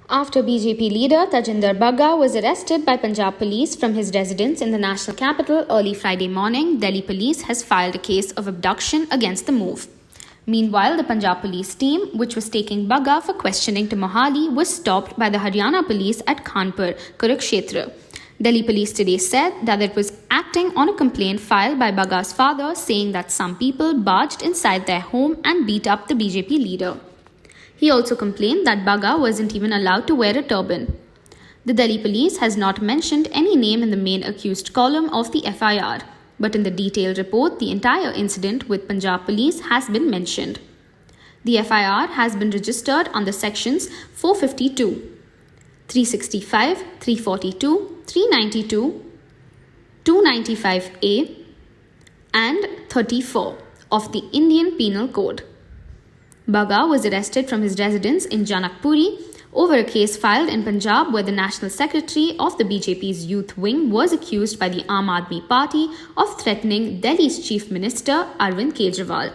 After BJP leader Tajinder Bagga was arrested by Punjab police from his residence in the national capital early Friday morning, Delhi police has filed a case of abduction against the move. Meanwhile, the Punjab police team, which was taking Bagga for questioning to Mohali, was stopped by the Haryana police at Kanpur, Kurukshetra. Delhi police today said that it was acting on a complaint filed by Bagga's father saying that some people barged inside their home and beat up the BJP leader. He also complained that Bagga wasn't even allowed to wear a turban. The Delhi police has not mentioned any name in the main accused column of the FIR, but in the detailed report, the entire incident with Punjab police has been mentioned. The FIR has been registered under sections 452, 365, 342, 392, 295A and 34 of the Indian Penal Code. Bagga was arrested from his residence in Janakpuri over a case filed in Punjab where the National Secretary of the BJP's youth wing was accused by the Aam Aadmi Party of threatening Delhi's Chief Minister Arvind Kejriwal.